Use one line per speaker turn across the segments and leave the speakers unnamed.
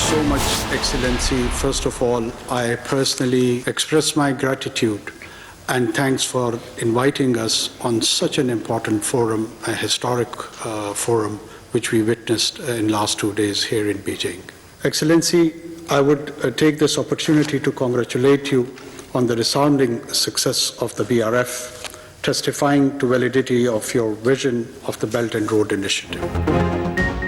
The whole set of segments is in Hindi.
so much, Excellency. First of all, I personally express my gratitude and thanks for inviting us on such an important forum, a historic forum, which we witnessed in last 2 days here in Beijing. Excellency, I would take this opportunity to congratulate you on the resounding success of the BRF, testifying to validity of your vision of the Belt and Road Initiative.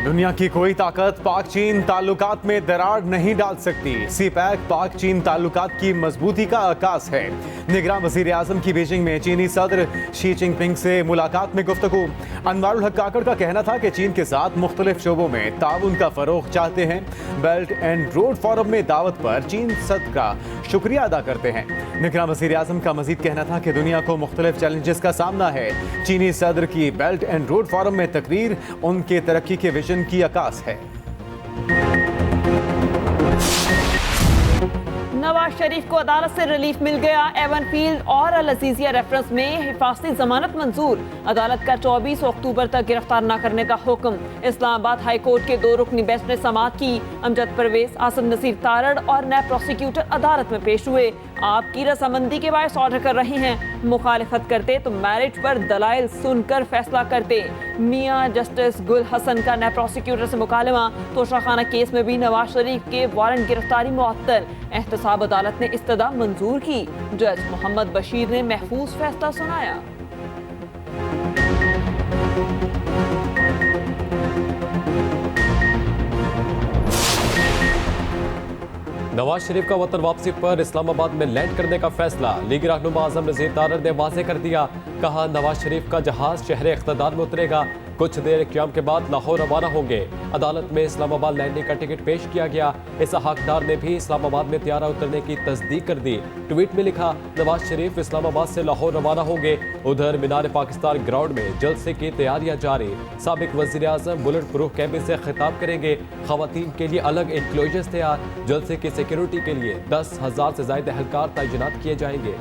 दुनिया की कोई ताकत पाक चीन ताल्लुकात में दरार नहीं डाल सकती। सीपैक पाक चीन ताल्लुकात की मजबूती का आकाश है। निगरान वज़ीर आज़म की बीजिंग में चीनी सदर शी जिनपिंग से मुलाकात में गुफ्तगू। अनवारुल हक काकड़ का कहना था कि चीन के साथ मुख्तलिफ शोबों में ताउन का फरोग चाहते हैं। बेल्ट एंड रोड फोरम में दावत पर चीन सदर का शुक्रिया अदा करते हैं। निगरान वज़ीर आज़म का मजीद कहना था कि दुनिया को मुख्तलिफ चैलेंजेस का सामना है। चीनी सदर की बेल्ट एंड रोड फोरम में तकरीर उनके तरक्की के विजन की आकाश है।
नवाज शरीफ को अदालत से रिलीफ मिल गया। एवन फील्ड और अल अजीजिया रेफरेंस में हिफाजती जमानत मंजूर। अदालत का 24 अक्टूबर तक गिरफ्तार न करने का हुक्म। इस्लामाबाद हाई कोर्ट के 2 रुकनी बेंच ने समाअत की। अमजद परवेज, आसिम नसीर तारड़ और नैब प्रोसिक्यूटर अदालत में पेश हुए। आपकी रजामंदी के बायस ऑर्डर कर रहे हैं। मुखालिफत करते तो मैरिज पर दलाइल सुनकर फैसला करते। मियां जस्टिस गुल हसन का नैब प्रोसिक्यूटर से मुकालमा। तोशाखाना केस में भी नवाज शरीफ के वारंट गिरफ्तारी मुअत्तल। एहतसाब अदालत ने इस्तदा मंजूर की। जज मोहम्मद बशीर ने महफूज फैसला सुनाया।
नवाज शरीफ का वतन वापसी पर इस्लामाबाद में लैंड करने का फैसला। लीग रहनुमा आज़म नज़ीर तारड़ ने वाज़ेह कर दिया। कहा, नवाज शरीफ का जहाज शहर इख्तिदार में उतरेगा। कुछ देर क़याम के बाद लाहौर रवाना होंगे। अदालत में इस्लामाबाद लैंडिंग का टिकट पेश किया गया। इस हकदार ने भी इस्लामाबाद में त्यारा उतरने की तस्दीक कर दी। ट्वीट में लिखा, नवाज शरीफ इस्लामाबाद से लाहौर रवाना होंगे। उधर मीनार पाकिस्तान ग्राउंड में जलसे की तैयारियां जारी। साबिक वज़ीर आज़म बुलेट प्रूफ कैबिन से खिताब करेंगे। ख़वातीन के लिए अलग इंक्लोजर्स तैयार। जलसे की सिक्योरिटी के लिए 10,000 से ज़ायद एहलकार तैनात किए जाएंगे।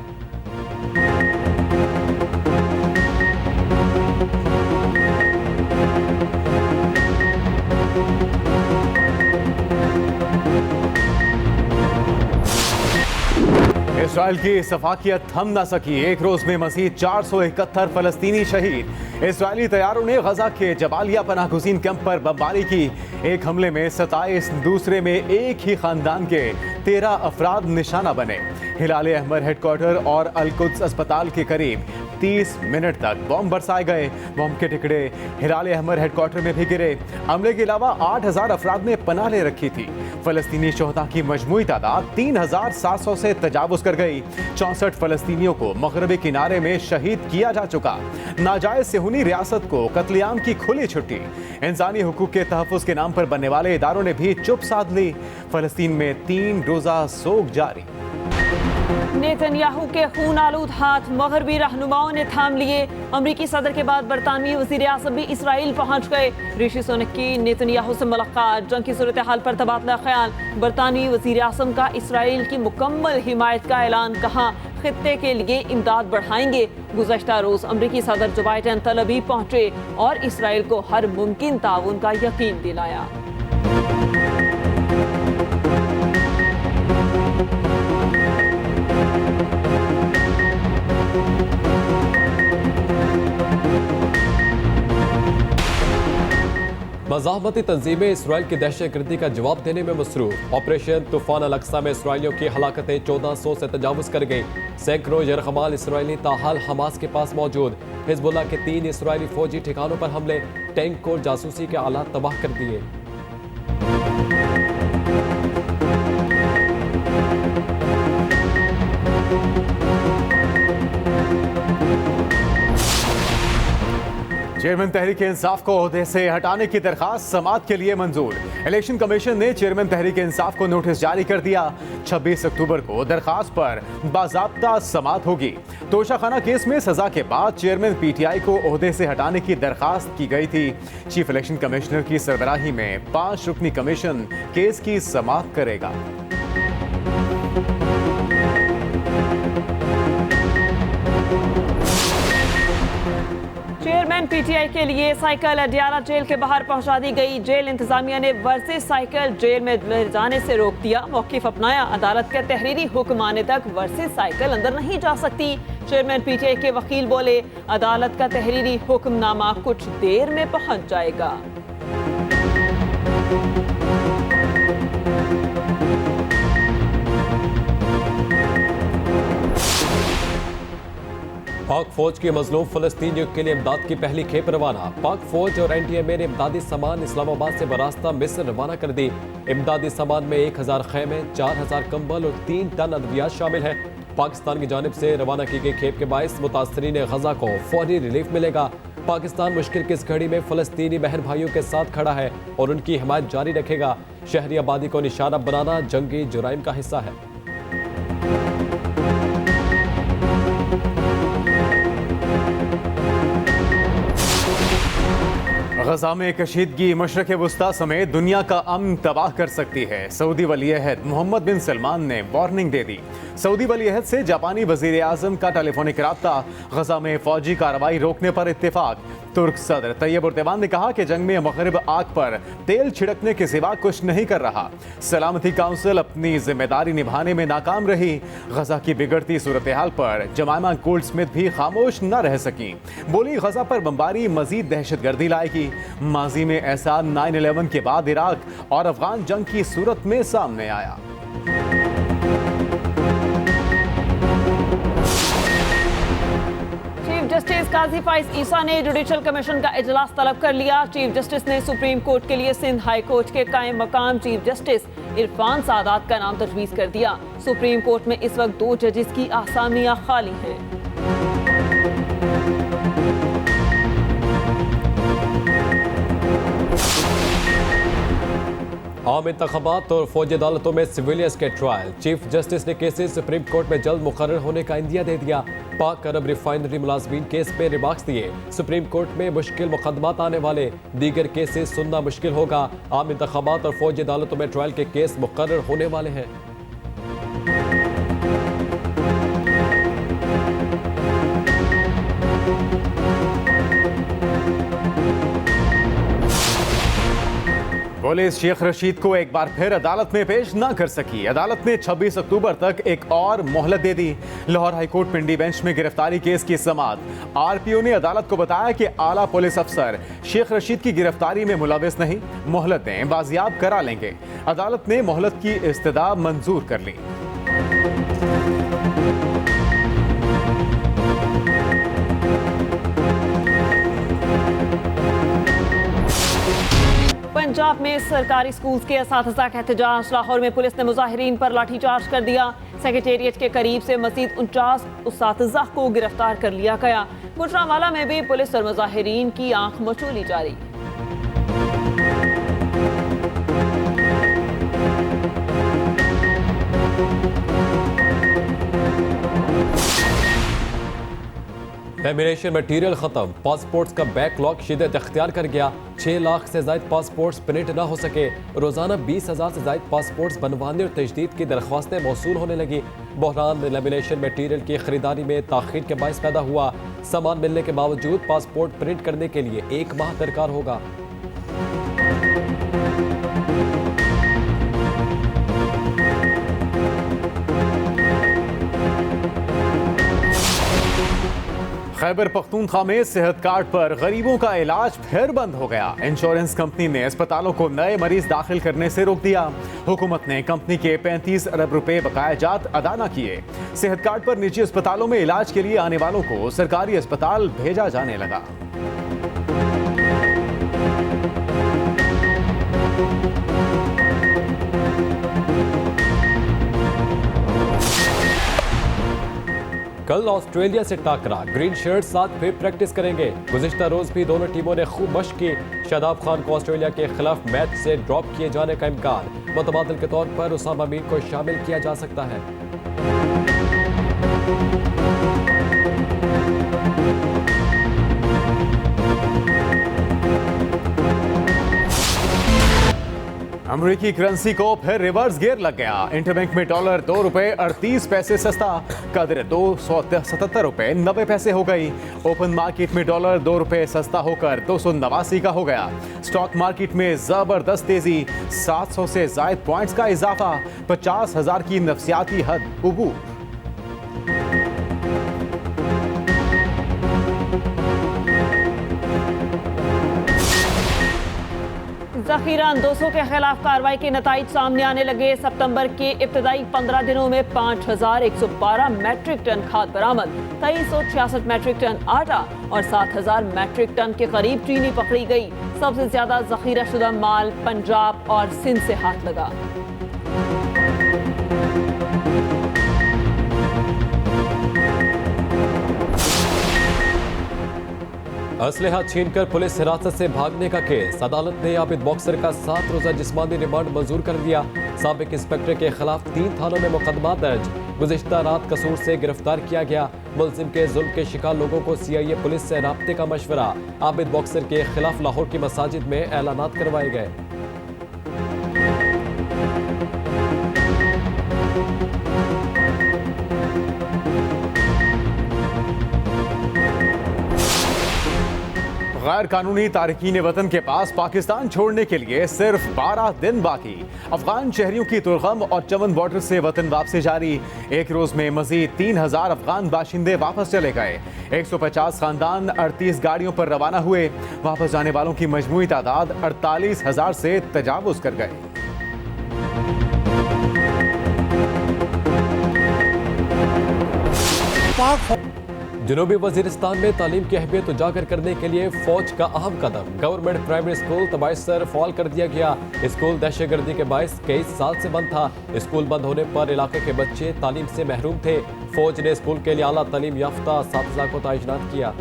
इसराइल की सफाकियत थम न सकी। एक रोज में मज़ीद 471 फलस्तीनी शहीद। इसराइली तैयारों ने गजा के जबालिया पनाहगुज़ीन कैंप पर बमबारी की। एक हमले में 27, दूसरे में एक ही खानदान के 13 अफराद निशाना बने। हिलाल अहमर हेडक्वार्टर और अल-कुद्स अस्पताल के करीब 30 मिनट तक बम बरसाए गए। बम के टुकड़े हिलाल अहमर हेडक्वार्टर में भी गिरे। हमले के अलावा 8,000 अफराद ने पनाह ले रखी थी। फलस्तीनी शोहदा की मजमूई तादाद 3,700 से तजावुज कर गई। 64 फलस्तीनियों को मगरबी किनारे में शहीद किया जा चुका। नाजायज सेहूनी रियासत को कत्लेआम की खुली छुट्टी। इंसानी हुकूक के तहफ़्फ़ुज़ के नाम पर बनने वाले इदारों ने भी चुप साध ली। फलस्तीन में 3 रोज़ा सोग जारी।
नेतन्याहू के खून आलूद हाथ मगरबी रहनुमाओं ने थाम लिए। अमरीकी सदर के बाद बरतानवी वज़ीर आज़म भी इसराइल पहुंच गए। ऋषि सुनक की नेतन्याहू से मुलाकात। जंग की सूरत हाल पर तबादला ख्याल। बरतानवी वज़ीर आज़म का इसराइल की मुकम्मल हिमायत का ऐलान। कहा, खित्ते के लिए इमदाद बढ़ाएंगे। गुज़श्ता रोज़ अमरीकी सदर जो बाइडेन तल अवीव पहुंचे और इसराइल को हर मुमकिन ताउन का यकीन दिलाया।
मज़ाहमती तंजीमें इसराइल की दहशतगर्दी का जवाब देने में मसरूफ। ऑपरेशन तूफान अल-अक्सा में इसराइलियों की हलाकतें 1400 से तजावुज़ कर गई। सैकड़ों यरगमाल इसराइली ताहाल हमास के पास मौजूद। हिजबुल्लाह के 3 इसराइली फौजी ठिकानों पर हमले, टैंक और जासूसी के आलात तबाह कर दिए।
चेयरमैन तहरीक इंसाफ को ओहदे से हटाने की दरखास्त समाअत के लिए मंजूर। इलेक्शन कमीशन ने चेयरमैन तहरीक इंसाफ को नोटिस जारी कर दिया। 26 अक्टूबर को दरखास्त पर बाज़ाब्ता समाअत होगी। तोशाखाना केस में सजा के बाद चेयरमैन पीटीआई को ओहदे से हटाने की दरखास्त की गई थी। चीफ इलेक्शन कमिश्नर की सरबराही में 5 रुकनी कमीशन केस की समाअत करेगा।
चेयरमैन चेयरमैन पीटीआई के लिए साइकिल अडियाला जेल के बाहर पहुंचा दी गई। जेल इंतजामिया ने वर्सेस साइकिल जेल में ले जाने से रोक दिया, मौकिफ अपनाया। अदालत के तहरीरी हुक्म आने तक वर्सेस साइकिल अंदर नहीं जा सकती। चेयरमैन पीटीआई के वकील बोले, अदालत का तहरीरी हुक्मनामा कुछ देर में पहुंच जाएगा।
पाक फौज की मजलूम फलस्तीनियों के लिए इमदाद की पहली खेप रवाना। पाक फौज और एनडीएमए ने इमदादी सामान इस्लामाबाद से बरास्ता मिस्र रवाना कर दी। इमदादी सामान में 1000 खैमे, 4000 कंबल और 3 टन अद्वियात शामिल है। पाकिस्तान की जानिब से रवाना की गई खेप के बायस मुतासरीन गजा को फौरी रिलीफ मिलेगा। पाकिस्तान मुश्किल की इस घड़ी में फलस्तीनी बहन भाइयों के साथ खड़ा है और उनकी हिमायत जारी रखेगा। शहरी आबादी को निशाना बनाना जंगी जुराइम का हिस्सा है।
गजा में कशीदगी मशरक़ वस्ता समेत दुनिया का अमन तबाह कर सकती है। सऊदी वली अहद मोहम्मद बिन सलमान ने वार्निंग दे दी। सऊदी वली अहद से जापानी वज़ीर आज़म का टेलीफोनिक रब्ता। गजा में फौजी कार्रवाई रोकने पर इत्तेफाक। तुर्क सदर तैयब उर्दवान ने कहा कि जंग में मगरिब आग पर तेल छिड़कने के सिवा कुछ नहीं कर रहा। सलामती काउंसिल अपनी जिम्मेदारी निभाने में नाकाम रही। गजा की बिगड़ती सूरत हाल पर जमाइमा गोल्डस्मिथ भी खामोश न रह सकी। बोली, गजा पर बमबारी मजीद दहशतगर्दी लाएगी। माजी में ऐसा 9/11 के बाद इराक और अफगान जंग की सूरत में सामने आया।
चीफ जस्टिस काजी फाइज ईसा ने जुडिशल कमीशन का इजलास तलब कर लिया। चीफ जस्टिस ने सुप्रीम कोर्ट के लिए सिंध हाई कोर्ट के कायम मकाम चीफ जस्टिस इरफान सादात का नाम तजवीज़ कर दिया। सुप्रीम कोर्ट में इस वक्त 2 जजेस की आसामियां खाली हैं।
आम इंतखाबात और फौजी अदालतों में सिविलियंस के ट्रायल। चीफ जस्टिस ने केसेस सुप्रीम कोर्ट में जल्द मुकर्रर होने का इंदिया दे दिया। पाक अरब रिफाइनरी मुलाजमीन केस में रिमार्क्स दिए। सुप्रीम कोर्ट में मुश्किल मुकदमात आने वाले, दीगर केसेस सुनना मुश्किल होगा। आम इंतखाबात और फौजी अदालतों में ट्रायल के केस मुकर्रर होने वाले हैं।
पुलिस शेख रशीद को एक बार फिर अदालत में पेश न कर सकी। अदालत ने 26 अक्टूबर तक एक और मोहलत दे दी। लाहौर हाईकोर्ट पिंडी बेंच में गिरफ्तारी केस की समाअत। आरपीओ ने अदालत को बताया कि आला पुलिस अफसर शेख रशीद की गिरफ्तारी में मुलविस नहीं, मोहलत दें, बाजियाब करा लेंगे। अदालत ने मोहलत की इस्तदा मंजूर कर ली।
पंजाब में सरकारी स्कूल्स के असातिज़ा का एहतजाज। लाहौर में पुलिस ने मुजाहिरीन पर लाठीचार्ज कर दिया। सेक्रेटेरिएट के करीब से मजीद 49 असातिज़ा को गिरफ्तार कर लिया गया। गुजरांवाला में भी पुलिस और मुजाहिरीन की आंख मचोली जारी।
लेमिनेशन मटीरियल खत्म। पासपोर्ट्स का बैकलॉग शिद्दत इख्तियार कर गया। 6 लाख से ज्यादा पासपोर्ट्स प्रिंट ना हो सके। रोजाना 20,000 से ज्यादा पासपोर्ट्स बनवाने और तजदीद की दरख्वास्तें मौसूल होने लगी। बहरान लेमिनेशन मटीरियल की खरीदारी में ताखीर के बायस पैदा हुआ। सामान मिलने के बावजूद पासपोर्ट प्रिंट करने के लिए 1 माह दरकार होगा।
खैबर पख्तूनख्वा में सेहत कार्ड पर गरीबों का इलाज फिर बंद हो गया। इंश्योरेंस कंपनी ने अस्पतालों को नए मरीज दाखिल करने से रोक दिया। हुकूमत ने कंपनी के 35 अरब रुपए बकाया जात अदा न किए। सेहत कार्ड पर निजी अस्पतालों में इलाज के लिए आने वालों को सरकारी अस्पताल भेजा जाने लगा।
कल ऑस्ट्रेलिया से टाकरा। ग्रीन शर्ट साथ फिर प्रैक्टिस करेंगे। गुज़िश्ता रोज भी दोनों टीमों ने खूब मशक की। शादाब खान को ऑस्ट्रेलिया के खिलाफ मैच से ड्रॉप किए जाने का इम्कान। मुतबादिल के तौर पर उसामा मीर को शामिल किया जा सकता है।
अमेरिकी करेंसी को फिर रिवर्स गियर लग गया। इंटरबैंक में डॉलर $2.38 सस्ता, कदर $277.90 हो गई। ओपन मार्केट में डॉलर $2 सस्ता होकर 289 का हो गया। स्टॉक मार्केट में जबरदस्त तेजी, 700 से ज्यादा पॉइंट्स का इजाफा, 50,000 की नफसियाती हद उबूर।
जखीरा अंदोसों के खिलाफ कार्रवाई के नताइज सामने आने लगे। सितंबर के इब्तदाई 15 दिनों में 5,112 मैट्रिक टन खाद बरामद, 2366 मैट्रिक टन आटा और 7,000 मैट्रिक टन के करीब चीनी पकड़ी गई। सबसे ज्यादा जखीरा शुदा माल पंजाब और सिंध से हाथ लगा।
असलहा छीनकर पुलिस हिरासत से भागने का केस, अदालत ने आबिद बॉक्सर का 7 रोजा जिस्मानी रिमांड मंजूर कर दिया। साबिक इंस्पेक्टर के खिलाफ 3 थानों में मुकदमा दर्ज, गुज़िश्ता रात कसूर से गिरफ्तार किया गया। मुलजिम के जुल्म के शिकार लोगों को CIA पुलिस से राब्ते का मशवरा, आबिद बॉक्सर के खिलाफ लाहौर की मसाजिद में ऐलानात करवाए गए।
गैर कानूनी तारकीन वतन के पास पाकिस्तान छोड़ने के लिए सिर्फ 12 दिन बाकी। अफगान शहरियों की तुरगम और चमन बॉर्डर से वतन वापसी जारी। एक रोज में मजीद 3,000 अफगान बाशिंदे वापस चले गए। 150 खानदान 38 गाड़ियों पर रवाना हुए। वापस जाने वालों की मजमूई तादाद 48,000 से तजावुज कर गए।
जनूबी वजीरिस्तान में तालीम की अहमियत उजागर करने के लिए फौज का अहम कदम। गवर्नमेंट प्राइमरी स्कूल तबाइसर फॉल कर दिया गया। स्कूल दहशतगर्दी के बायस कई साल से बंद था। स्कूल बंद होने पर इलाके के बच्चे तालीम से महरूम थे। फौज ने स्कूल के लिए आला तालीम याफ्ता 7,000 को तैनात किया।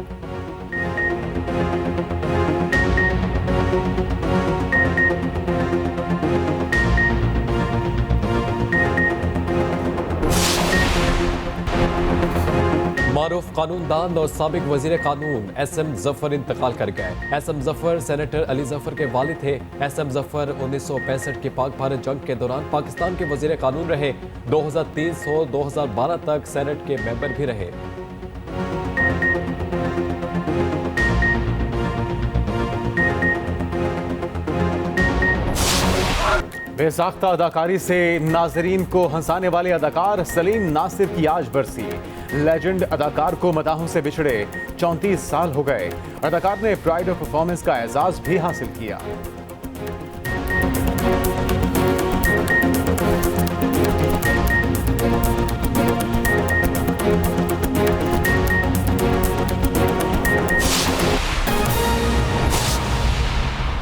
मारूफ कानूनदान और साबिक वजीर कानून SM जफर इंतकाल कर गए। SM जफर सेनेटर अली जफर के वालिद थे। SM जफर 1965 की पाक भारत जंग के दौरान पाकिस्तान के वजीर कानून रहे। 2003 से 2012 तक सेनेट के मेंबर भी रहे।
बेसाख्ता अदाकारी से नाजरीन को हंसाने वाले अदाकार सलीम नासिर की आज बरसी। लेजेंड अदाकार को मदाहों से बिछड़े 34 साल हो गए। अदाकार ने प्राइड ऑफ परफॉर्मेंस का एजाज भी हासिल किया।